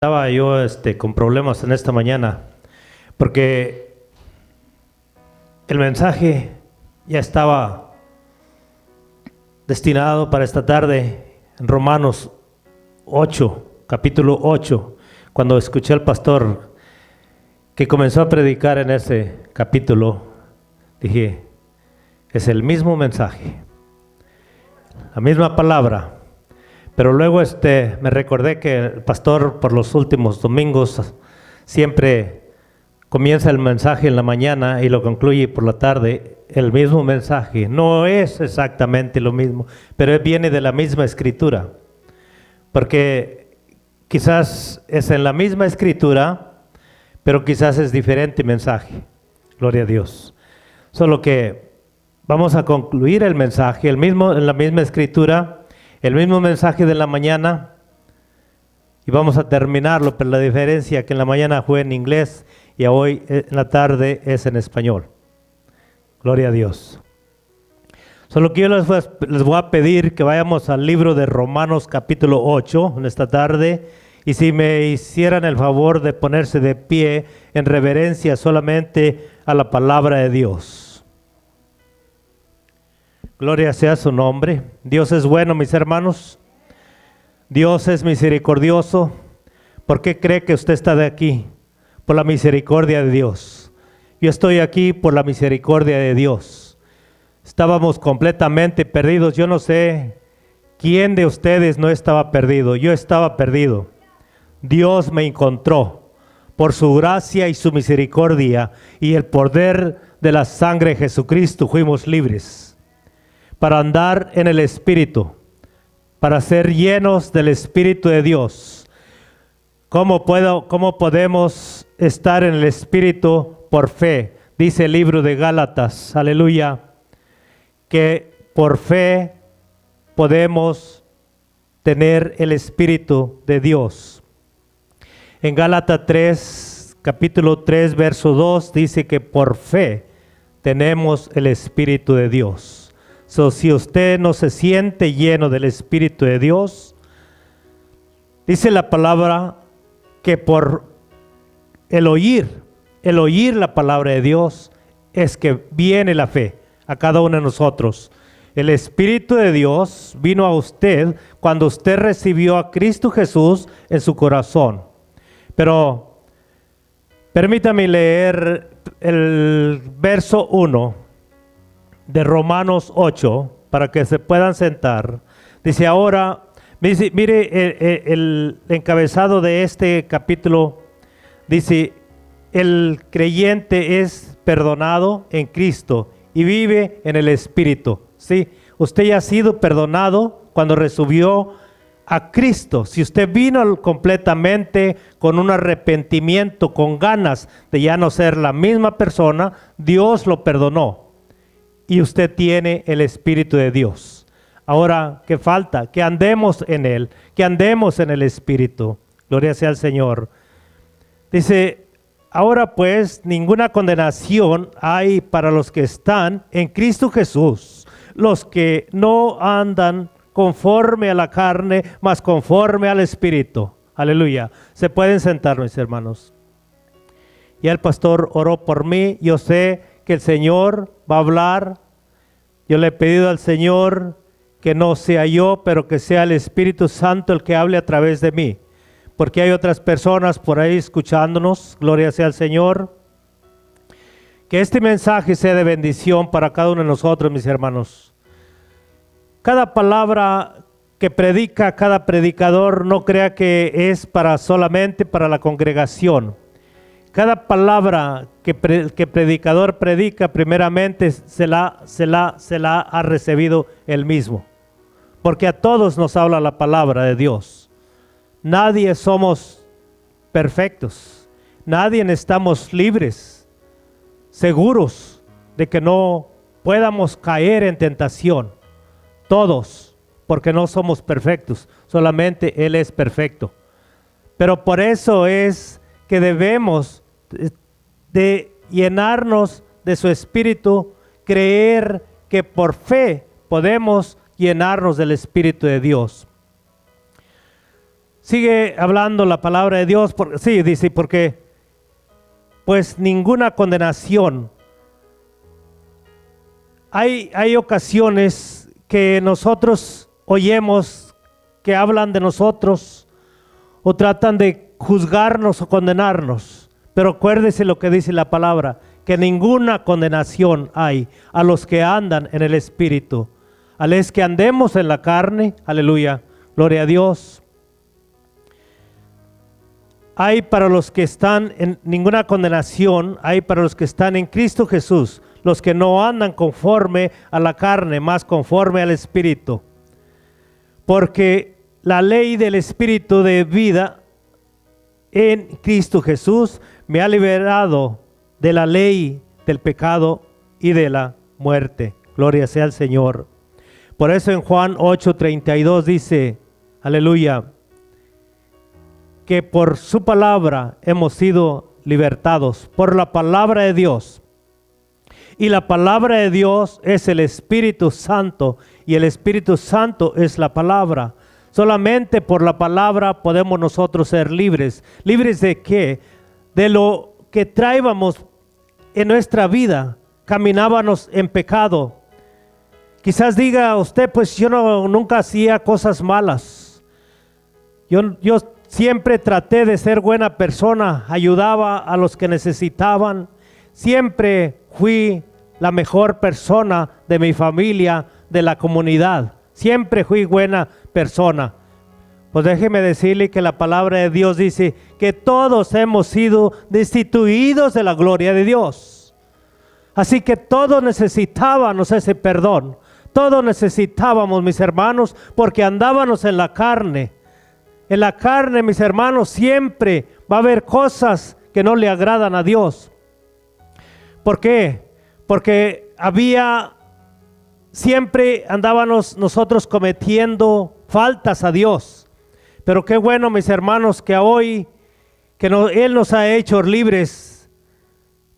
Estaba yo con problemas en esta mañana porque el mensaje ya estaba destinado para esta tarde en Romanos 8, capítulo 8, cuando escuché al pastor que comenzó a predicar en ese capítulo. Dije, es el mismo mensaje, la misma palabra. Pero luego me recordé que el pastor por los últimos domingos siempre comienza el mensaje en la mañana y lo concluye por la tarde. El mismo mensaje, no es exactamente lo mismo, pero viene de la misma escritura. Porque quizás es en la misma escritura, pero quizás es diferente mensaje. Gloria a Dios. Solo que vamos a concluir el mensaje, en la misma escritura, el mismo mensaje de la mañana, y vamos a terminarlo, pero la diferencia que en la mañana fue en inglés y hoy en la tarde es en español. Gloria a Dios. Solo que yo les voy a pedir que vayamos al libro de Romanos capítulo 8 en esta tarde, y si me hicieran el favor de ponerse de pie en reverencia solamente a la palabra de Dios. Gloria sea su nombre. Dios es bueno, mis hermanos. Dios es misericordioso. ¿Por qué cree que usted está de aquí? Por la misericordia de Dios. Yo estoy aquí por la misericordia de Dios. Estábamos completamente perdidos. Yo no sé quién de ustedes no estaba perdido. Yo estaba perdido. Dios me encontró. Por su gracia y su misericordia y el poder de la sangre de Jesucristo fuimos libres. Para andar en el Espíritu, para ser llenos del Espíritu de Dios. ¿Cómo podemos estar en el Espíritu? Por fe. Dice el libro de Gálatas, aleluya, que por fe podemos tener el Espíritu de Dios. En Gálatas 3, capítulo 3, verso 2, dice que por fe tenemos el Espíritu de Dios. Si usted no se siente lleno del Espíritu de Dios, dice la palabra que por el oír la palabra de Dios es que viene la fe a cada uno de nosotros. El Espíritu de Dios vino a usted cuando usted recibió a Cristo Jesús en su corazón. Pero permítame leer el verso 1 de Romanos 8, para que se puedan sentar. Dice ahora, mire el encabezado de este capítulo, dice, el creyente es perdonado en Cristo y vive en el Espíritu. ¿Sí? Usted ya ha sido perdonado cuando recibió a Cristo. Si usted vino completamente con un arrepentimiento, con ganas de ya no ser la misma persona, Dios lo perdonó. Y usted tiene el Espíritu de Dios. Ahora, ¿qué falta? Que andemos en Él, que andemos en el Espíritu. Gloria sea al Señor. Dice, ahora pues, ninguna condenación hay para los que están en Cristo Jesús, los que no andan conforme a la carne, mas conforme al Espíritu. Aleluya. Se pueden sentar, mis hermanos. Ya el pastor oró por mí. Yo sé que el Señor va a hablar. Yo le he pedido al Señor que no sea yo, pero que sea el Espíritu Santo el que hable a través de mí. Porque hay otras personas por ahí escuchándonos. Gloria sea al Señor. Que este mensaje sea de bendición para cada uno de nosotros, mis hermanos. Cada palabra que predica cada predicador, no crea que es solamente para la congregación. Cada palabra que predicador predica, primeramente se la ha recibido él mismo. Porque a todos nos habla la palabra de Dios. Nadie somos perfectos. Nadie estamos libres, seguros de que no podamos caer en tentación. Todos, porque no somos perfectos. Solamente Él es perfecto. Pero por eso es que debemos de llenarnos de su Espíritu, creer que por fe podemos llenarnos del Espíritu de Dios. sigue hablando la palabra de Dios. Sí, dice, porque pues ninguna condenación. Hay ocasiones que nosotros oyemos que hablan de nosotros o tratan de juzgarnos o condenarnos. Pero acuérdese lo que dice la palabra, que ninguna condenación hay a los que andan en el Espíritu. A los que andemos en la carne, aleluya, gloria a Dios. Hay para los que están en ninguna condenación, hay para los que están en Cristo Jesús, los que no andan conforme a la carne, más conforme al Espíritu. Porque la ley del Espíritu de vida en Cristo Jesús me ha liberado de la ley del pecado y de la muerte. Gloria sea al Señor. Por eso en Juan 8:32 dice, aleluya, que por su palabra hemos sido libertados, por la palabra de Dios. Y la palabra de Dios es el Espíritu Santo, y el Espíritu Santo es la palabra. Solamente por la palabra podemos nosotros ser libres. ¿Libres de qué? De lo que traíamos en nuestra vida, caminábamos en pecado. Quizás diga usted, pues yo nunca hacía cosas malas. Yo siempre traté de ser buena persona, ayudaba a los que necesitaban. Siempre fui la mejor persona de mi familia, de la comunidad. Siempre fui buena persona. Pues déjeme decirle que la palabra de Dios dice que todos hemos sido destituidos de la gloria de Dios. Así que todos necesitábamos ese perdón. Todos necesitábamos, mis hermanos, porque andábamos en la carne. En la carne, mis hermanos, siempre va a haber cosas que no le agradan a Dios. ¿Por qué? Porque siempre andábamos nosotros cometiendo faltas a Dios. Pero qué bueno, mis hermanos, que hoy Él nos ha hecho libres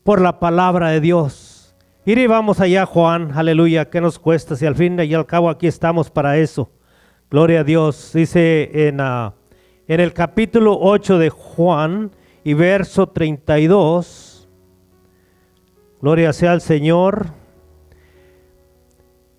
por la palabra de Dios. Y vamos allá, Juan, aleluya, ¿qué nos cuesta? Si al fin y al cabo aquí estamos para eso. Gloria a Dios. Dice en el capítulo 8 de Juan y verso 32. Gloria sea al Señor.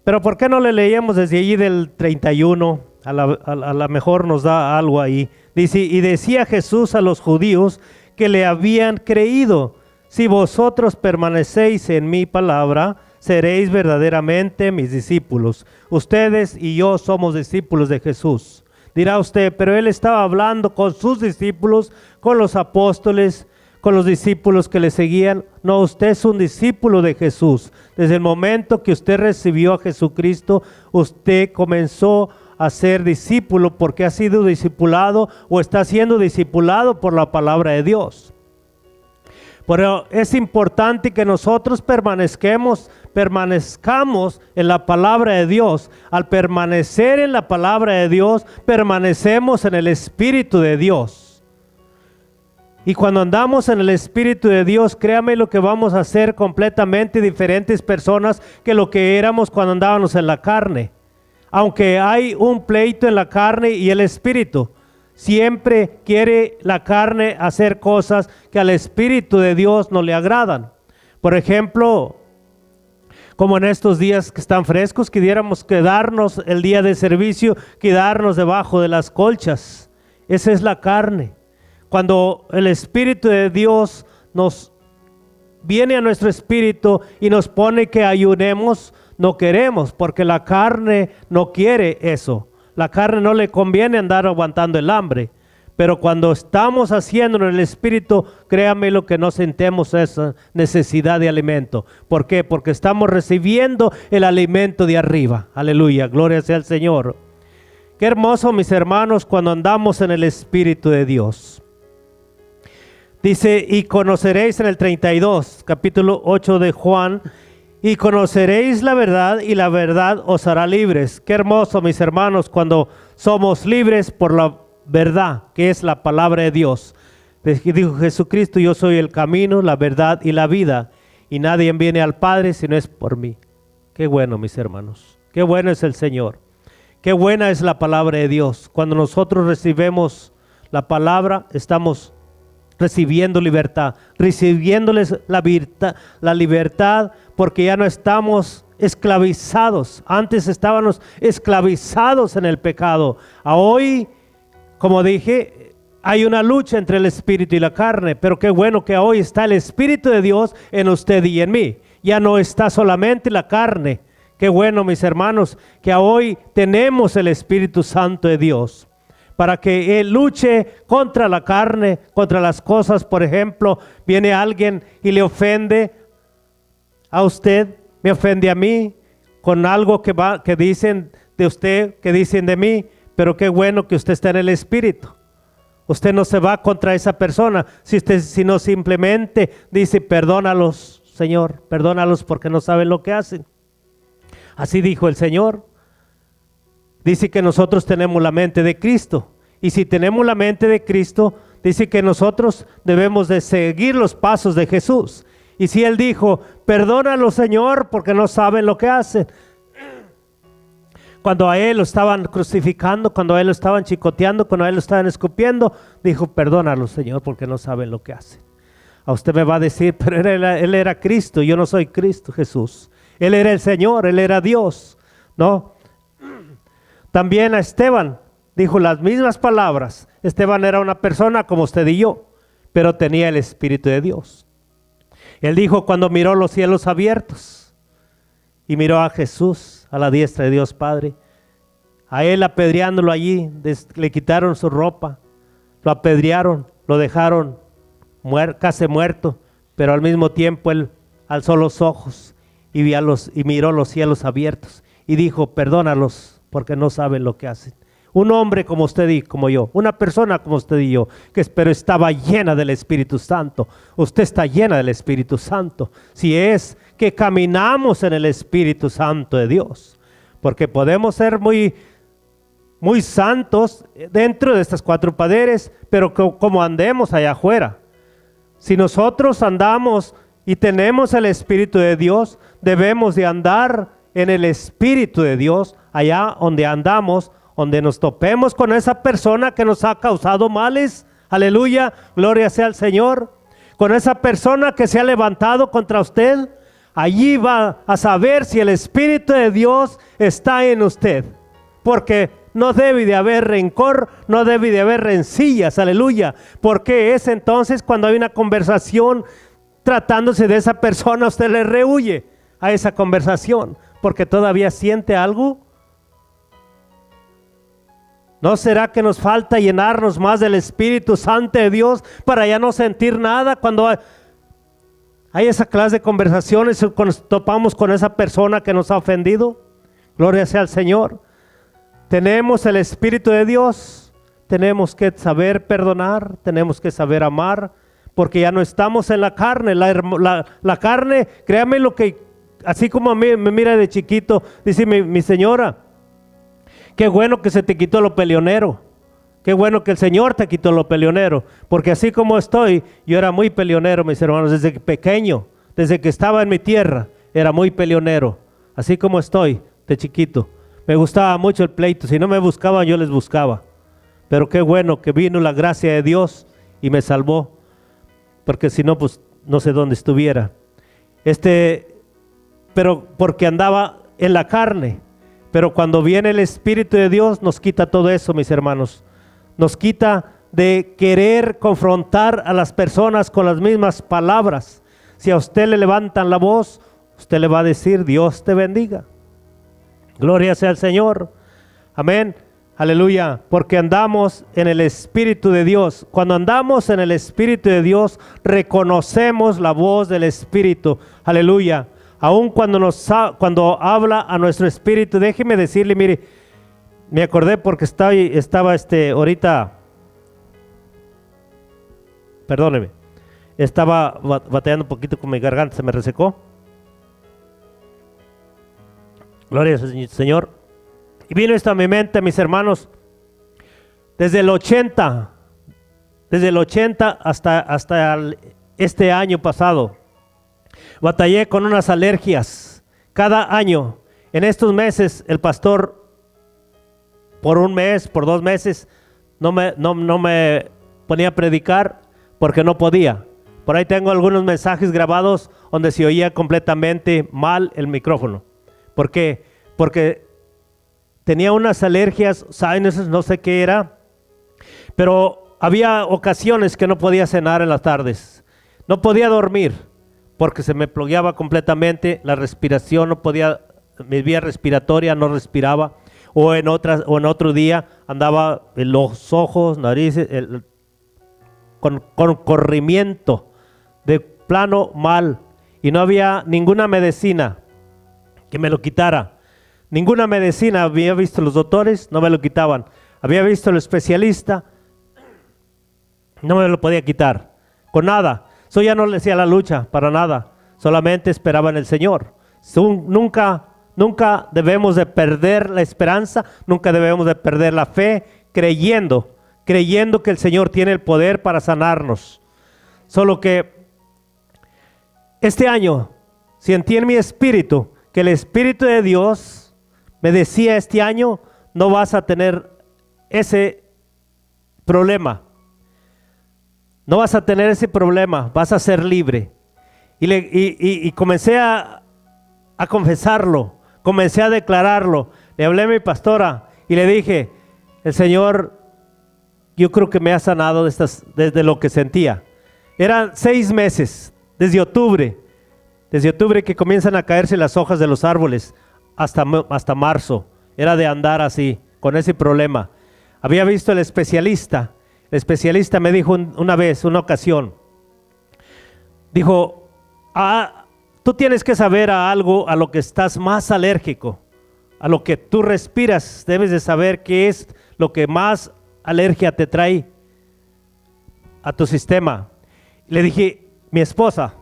Pero ¿por qué no le leemos desde allí del 31? A la mejor nos da algo ahí. Dice, y decía Jesús a los judíos que le habían creído: si vosotros permanecéis en mi palabra, seréis verdaderamente mis discípulos. Ustedes y yo somos discípulos de Jesús. Dirá usted, pero él estaba hablando con sus discípulos, con los apóstoles, con los discípulos que le seguían. No, usted es un discípulo de Jesús. Desde el momento que usted recibió a Jesucristo, usted comenzó a ser discípulo porque ha sido discipulado o está siendo discipulado por la palabra de Dios. Pero es importante que nosotros permanezcamos en la palabra de Dios. Al permanecer en la palabra de Dios, permanecemos en el Espíritu de Dios. Y cuando andamos en el Espíritu de Dios, créame lo que vamos a ser completamente diferentes personas que lo que éramos cuando andábamos en la carne. Aunque hay un pleito en la carne y el Espíritu, siempre quiere la carne hacer cosas que al Espíritu de Dios no le agradan. Por ejemplo, como en estos días que están frescos, quisiéramos quedarnos el día de servicio, quedarnos debajo de las colchas. Esa es la carne. Cuando el Espíritu de Dios nos viene a nuestro espíritu y nos pone que ayunemos, no queremos, porque la carne no quiere eso. La carne no le conviene andar aguantando el hambre. Pero cuando estamos haciéndolo en el Espíritu, créame lo que no sentemos esa necesidad de alimento. ¿Por qué? Porque estamos recibiendo el alimento de arriba. Aleluya, gloria sea al Señor. Qué hermoso, mis hermanos, cuando andamos en el Espíritu de Dios. Dice, y conoceréis en el 32, capítulo 8 de Juan, y conoceréis la verdad y la verdad os hará libres. Qué hermoso, mis hermanos, cuando somos libres por la verdad, que es la palabra de Dios. Dijo Jesucristo, yo soy el camino, la verdad y la vida, y nadie viene al Padre si no es por mí. Qué bueno, mis hermanos, qué bueno es el Señor. Qué buena es la palabra de Dios. Cuando nosotros recibimos la palabra, estamos recibiendo libertad, recibiéndoles la libertad, porque ya no estamos esclavizados. Antes estábamos esclavizados en el pecado. Hoy, como dije, hay una lucha entre el espíritu y la carne, pero qué bueno que hoy está el Espíritu de Dios en usted y en mí. Ya no está solamente la carne. Qué bueno, mis hermanos, que hoy tenemos el Espíritu Santo de Dios para que Él luche contra la carne, contra las cosas. Por ejemplo, viene alguien y le ofende a usted, me ofende a mí con algo que dicen de usted, que dicen de mí, pero qué bueno que usted está en el Espíritu. Usted no se va contra esa persona, sino simplemente dice: perdónalos, Señor, perdónalos porque no saben lo que hacen. Así dijo el Señor. Dice que nosotros tenemos la mente de Cristo. Y si tenemos la mente de Cristo, dice que nosotros debemos de seguir los pasos de Jesús. Y si Él dijo: perdónalos, Señor, porque no saben lo que hacen. Cuando a Él lo estaban crucificando, cuando a Él lo estaban chicoteando, cuando a Él lo estaban escupiendo, dijo: perdónalos, Señor, porque no saben lo que hacen. A usted me va a decir: pero Él era Cristo, yo no soy Cristo Jesús. Él era el Señor, Él era Dios, ¿no? También a Esteban dijo las mismas palabras. Esteban era una persona como usted y yo, pero tenía el Espíritu de Dios. Él dijo cuando miró los cielos abiertos y miró a Jesús a la diestra de Dios Padre, a Él apedreándolo allí, le quitaron su ropa, lo apedrearon, lo dejaron casi muerto, pero al mismo tiempo Él alzó los ojos y miró los cielos abiertos y dijo: perdónalos porque no saben lo que hacen. Un hombre como usted y como yo, una persona como usted y yo, pero estaba llena del Espíritu Santo. Usted está llena del Espíritu Santo, si es que caminamos en el Espíritu Santo de Dios, porque podemos ser muy santos dentro de estas cuatro paredes, pero como andemos allá afuera. Si nosotros andamos y tenemos el Espíritu de Dios, debemos de andar en el Espíritu de Dios, allá donde andamos, donde nos topemos con esa persona que nos ha causado males, aleluya, gloria sea al Señor, con esa persona que se ha levantado contra usted, allí va a saber si el Espíritu de Dios está en usted, porque no debe de haber rencor, no debe de haber rencillas, aleluya, porque es entonces cuando hay una conversación tratándose de esa persona, usted le rehuye a esa conversación, porque todavía siente algo. ¿No será que nos falta llenarnos más del Espíritu Santo de Dios para ya no sentir nada cuando hay esa clase de conversaciones, cuando nos topamos con esa persona que nos ha ofendido? Gloria sea al Señor. Tenemos el Espíritu de Dios, tenemos que saber perdonar, tenemos que saber amar, porque ya no estamos en la carne. La carne, créame lo que, así como a mí me mira de chiquito, dice mi señora: qué bueno que se te quitó lo peleonero, qué bueno que el Señor te quitó lo peleonero, porque así como estoy, yo era muy peleonero, mis hermanos, desde pequeño, desde que estaba en mi tierra, era muy peleonero, así como estoy de chiquito. Me gustaba mucho el pleito, si no me buscaban yo les buscaba, pero qué bueno que vino la gracia de Dios y me salvó, porque si no, pues no sé dónde estuviera. Pero porque andaba en la carne. Pero cuando viene el Espíritu de Dios nos quita todo eso, mis hermanos. Nos quita de querer confrontar a las personas con las mismas palabras. Si a usted le levantan la voz, usted le va a decir: Dios te bendiga. Gloria sea al Señor. Amén. Aleluya. Porque andamos en el Espíritu de Dios. Cuando andamos en el Espíritu de Dios, reconocemos la voz del Espíritu. Aleluya. Aun cuando habla a nuestro espíritu, déjeme decirle, mire, me acordé porque estaba ahorita, perdóneme, estaba batallando un poquito con mi garganta, se me resecó. Gloria al Señor. Y vino esto a mi mente, mis hermanos, desde el 80 hasta este año pasado. Batallé con unas alergias cada año. En estos meses el pastor por un mes, por 2 meses no me ponía a predicar porque no podía. Por ahí tengo algunos mensajes grabados donde se oía completamente mal el micrófono. ¿Por qué? Porque tenía unas alergias, sinuses, no sé qué era, pero había ocasiones que no podía cenar en las tardes. No podía dormir porque se me bloqueaba completamente la respiración, no podía, mi vía respiratoria no respiraba. O en otro día andaba en los ojos, narices, con corrimiento de plano mal, y no había ninguna medicina que me lo quitara. Ninguna medicina. Había visto los doctores, no me lo quitaban. Había visto el especialista, no me lo podía quitar con nada. Eso ya no le hacía la lucha para nada, solamente esperaba en el Señor. Nunca debemos de perder la esperanza, nunca debemos de perder la fe, creyendo que el Señor tiene el poder para sanarnos. Solo que este año sentí en mi espíritu que el Espíritu de Dios me decía: este año no vas a tener ese problema. No vas a tener ese problema, vas a ser libre. Y comencé a confesarlo, comencé a declararlo. Le hablé a mi pastora y le dije: el Señor, yo creo que me ha sanado desde lo que sentía. Eran 6 meses, desde octubre que comienzan a caerse las hojas de los árboles hasta marzo. Era de andar así, con ese problema. Había visto el especialista me dijo una ocasión, dijo: tú tienes que saber a lo que estás más alérgico, a lo que tú respiras, debes de saber qué es lo que más alergia te trae a tu sistema. Le dije: mi esposa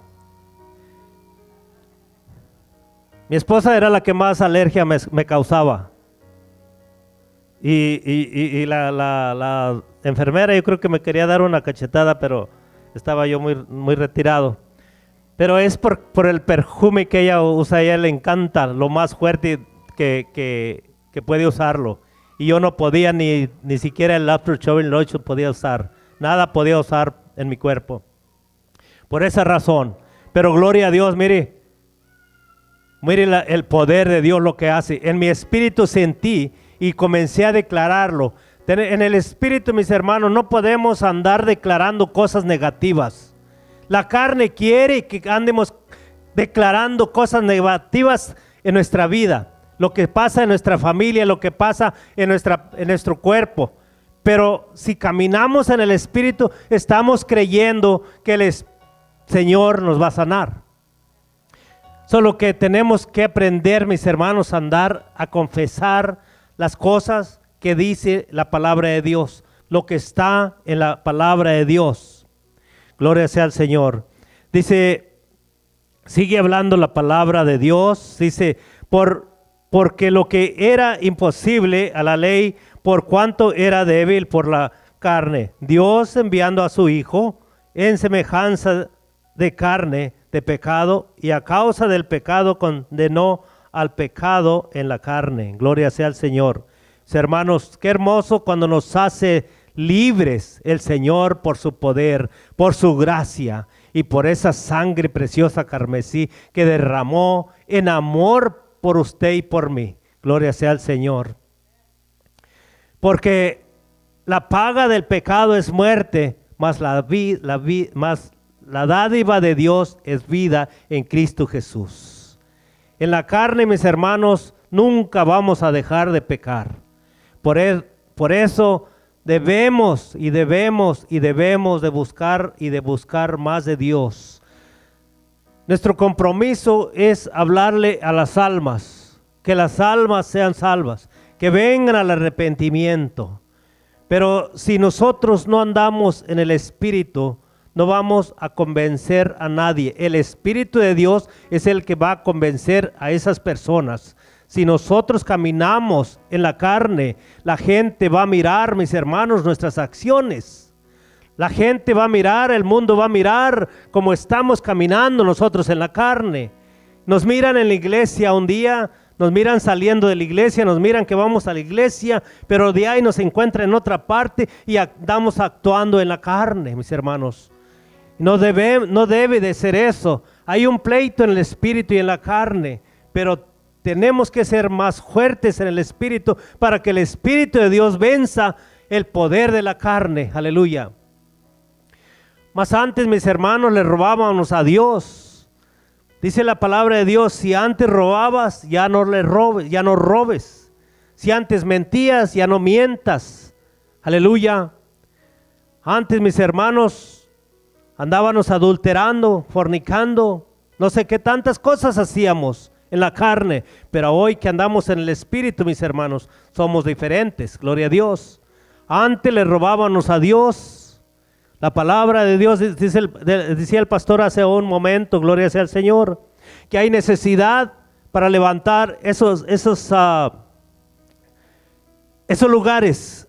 era la que más alergia me causaba. Y la enfermera, yo creo que me quería dar una cachetada, pero estaba yo muy retirado. Pero es por el perfume que ella usa. A ella le encanta lo más fuerte que puede usarlo. Y yo no podía, ni siquiera el After Showing Lotion podía usar. Nada podía usar en mi cuerpo. Por esa razón. Pero gloria a Dios, mire el poder de Dios, lo que hace. En mi espíritu sentí y comencé a declararlo. En el espíritu, mis hermanos, no podemos andar declarando cosas negativas. La carne quiere que andemos declarando cosas negativas en nuestra vida, lo que pasa en nuestra familia, lo que pasa en nuestro cuerpo. Pero si caminamos en el espíritu, estamos creyendo que el Señor nos va a sanar. Solo que tenemos que aprender, mis hermanos, a andar, a confesar las cosas que dice la palabra de Dios, lo que está en la palabra de Dios. Gloria sea al Señor. Dice, sigue hablando la palabra de Dios, dice, porque lo que era imposible a la ley, por cuanto era débil por la carne, Dios enviando a su Hijo en semejanza de carne, de pecado, y a causa del pecado condenó al pecado en la carne. Gloria sea al Señor. Hermanos, qué hermoso cuando nos hace libres el Señor por su poder, por su gracia y por esa sangre preciosa carmesí que derramó en amor por usted y por mí. Gloria sea al Señor. Porque la paga del pecado es muerte, mas la dádiva de Dios es vida en Cristo Jesús. En la carne, mis hermanos, nunca vamos a dejar de pecar. Por eso debemos de buscar más de Dios. Nuestro compromiso es hablarle a las almas, que las almas sean salvas, que vengan al arrepentimiento. Pero si nosotros no andamos en el Espíritu, no vamos a convencer a nadie. El Espíritu de Dios es el que va a convencer a esas personas. Si nosotros caminamos en la carne, la gente va a mirar, mis hermanos, nuestras acciones. La gente va a mirar, el mundo va a mirar cómo estamos caminando nosotros en la carne. Nos miran en la iglesia un día, nos miran saliendo de la iglesia, nos miran que vamos a la iglesia, pero de ahí nos encuentran en otra parte y andamos actuando en la carne, mis hermanos. No debe de ser eso. Hay un pleito en el espíritu y en la carne, pero tenemos que ser más fuertes en el espíritu para que el Espíritu de Dios venza el poder de la carne. Aleluya. Más antes, mis hermanos, le robábamos a Dios. Dice la palabra de Dios, si antes robabas, ya no robes. Si antes mentías, ya no mientas. Aleluya. Antes, mis hermanos, andábamos adulterando, fornicando, no sé qué tantas cosas hacíamos en la carne, pero hoy que andamos en el Espíritu, mis hermanos, somos diferentes, gloria a Dios. Antes le robábamos a Dios. La palabra de Dios, decía el pastor hace un momento, gloria sea al Señor, que hay necesidad para levantar esos lugares,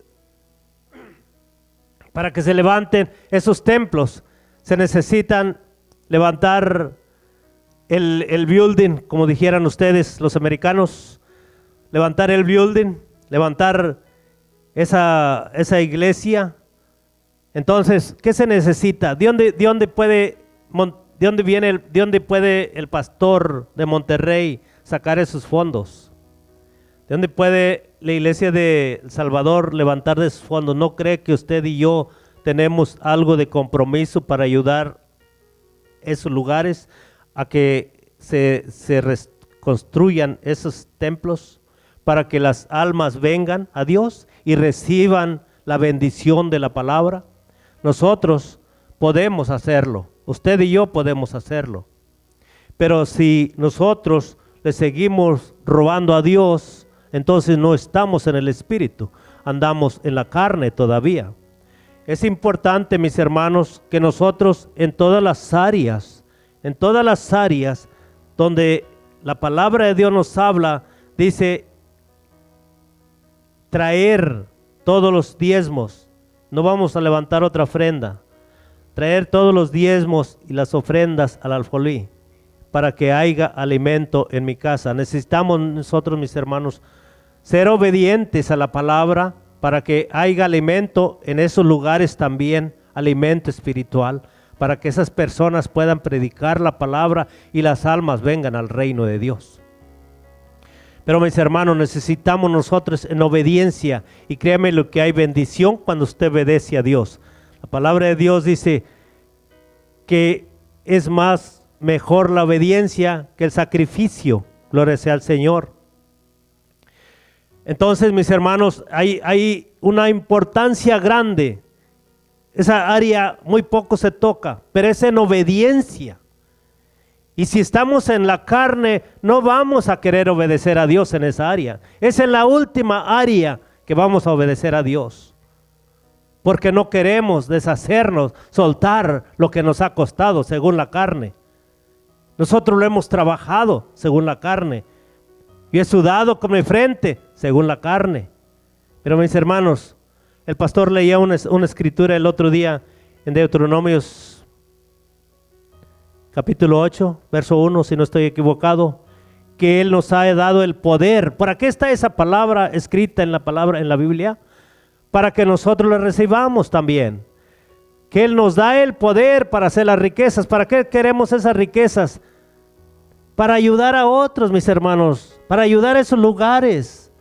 para que se levanten esos templos. Se necesitan levantar el building, como dijeran ustedes, los americanos, levantar el building, levantar esa iglesia. Entonces, ¿qué se necesita? ¿De dónde puede el pastor de Monterrey sacar esos fondos? ¿De dónde puede la iglesia de El Salvador levantar de esos fondos? ¿No cree que usted y yo tenemos algo de compromiso para ayudar esos lugares a que se reconstruyan esos templos para que las almas vengan a Dios y reciban la bendición de la palabra? Nosotros podemos hacerlo, usted y yo podemos hacerlo, pero si nosotros le seguimos robando a Dios, entonces no estamos en el Espíritu, andamos en la carne todavía. Es importante, mis hermanos, que nosotros en todas las áreas donde la palabra de Dios nos habla, dice traer todos los diezmos. No vamos a levantar otra ofrenda. Traer todos los diezmos y las ofrendas al alfolí para que haya alimento en mi casa. Necesitamos nosotros, mis hermanos, ser obedientes a la palabra para que haya alimento en esos lugares también, alimento espiritual, para que esas personas puedan predicar la palabra y las almas vengan al reino de Dios. Pero mis hermanos, necesitamos nosotros en obediencia, y créame lo que hay bendición cuando usted obedece a Dios. La palabra de Dios dice que es mejor la obediencia que el sacrificio. Gloria sea al Señor. Entonces, mis hermanos, hay una importancia grande. Esa área muy poco se toca, pero es en obediencia. Y si estamos en la carne, no vamos a querer obedecer a Dios en esa área. Es en la última área que vamos a obedecer a Dios. Porque no queremos deshacernos, soltar lo que nos ha costado según la carne. Nosotros lo hemos trabajado según la carne. Y he sudado con mi frente según la carne. Pero mis hermanos, el pastor leía una escritura el otro día en Deuteronomios capítulo 8, verso 1, si no estoy equivocado, que Él nos ha dado el poder. ¿Para qué está esa palabra escrita en la Biblia? Para que nosotros la recibamos también. Que Él nos da el poder para hacer las riquezas. ¿Para qué queremos esas riquezas? Para ayudar a otros, mis hermanos, para ayudar a esos lugares.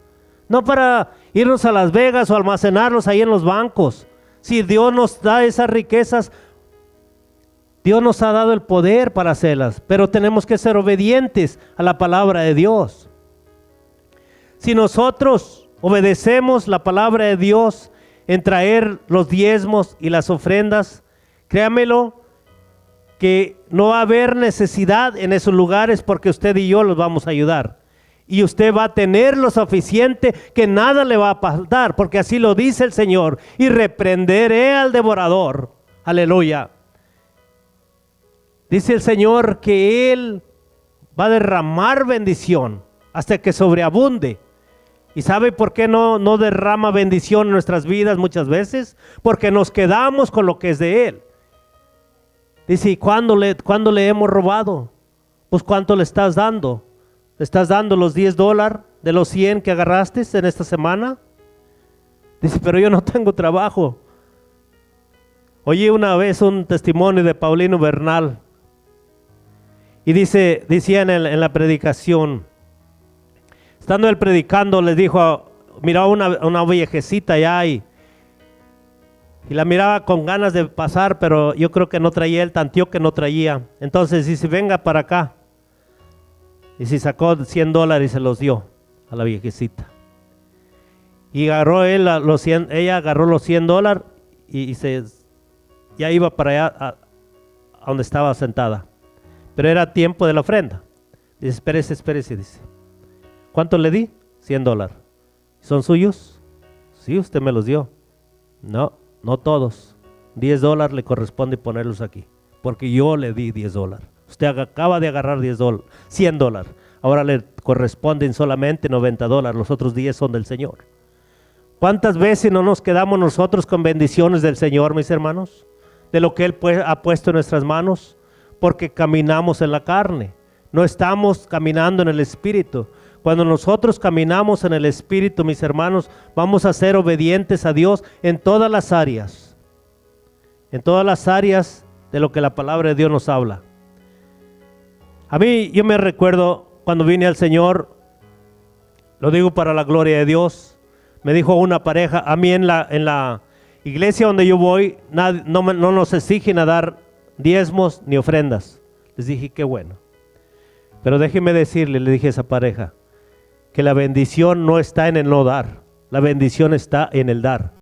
No para irnos a Las Vegas o almacenarlos ahí en los bancos. Si Dios nos da esas riquezas, Dios nos ha dado el poder para hacerlas, pero tenemos que ser obedientes a la palabra de Dios. Si nosotros obedecemos la palabra de Dios en traer los diezmos y las ofrendas, créamelo que no va a haber necesidad en esos lugares, porque usted y yo los vamos a ayudar. Y usted va a tener lo suficiente que nada le va a faltar, porque así lo dice el Señor. Y reprenderé al devorador. Aleluya. Dice el Señor que Él va a derramar bendición hasta que sobreabunde. ¿Y sabe por qué no derrama bendición en nuestras vidas muchas veces? Porque nos quedamos con lo que es de Él. Dice, ¿y cuándo le hemos robado? Pues ¿cuánto le estás dando? ¿Le estás dando los $10 de los 100 que agarraste en esta semana? Dice, pero yo no tengo trabajo. Oí una vez un testimonio de Paulino Bernal y decía en la predicación, estando él predicando, les dijo, miraba una viejecita allá y la miraba con ganas de pasar, pero yo creo que no traía, él tanteó que no traía. Entonces dice, venga para acá. Y si sacó $100 y se los dio a la viejecita. Y agarró ella agarró los $100 y ya iba para allá a donde estaba sentada. Pero era tiempo de la ofrenda. Dice, espérese, dice. ¿Cuánto le di? $100. ¿Son suyos? Sí, usted me los dio. No todos. $10 le corresponde ponerlos aquí, porque yo le di $10. Usted acaba de agarrar $100. Ahora le corresponden solamente $90. Los otros 10 son del Señor. ¿Cuántas veces no nos quedamos nosotros con bendiciones del Señor, mis hermanos? De lo que Él ha puesto en nuestras manos, porque caminamos en la carne. No estamos caminando en el Espíritu. Cuando nosotros caminamos en el Espíritu, mis hermanos, vamos a ser obedientes a Dios en todas las áreas. En todas las áreas de lo que la palabra de Dios nos habla. A mí, yo me recuerdo cuando vine al Señor, lo digo para la gloria de Dios, me dijo una pareja, a mí en la iglesia donde yo voy, no nos exigen a dar diezmos ni ofrendas. Les dije, qué bueno. Pero déjeme decirle, le dije a esa pareja, que la bendición no está en el no dar, la bendición está en el dar.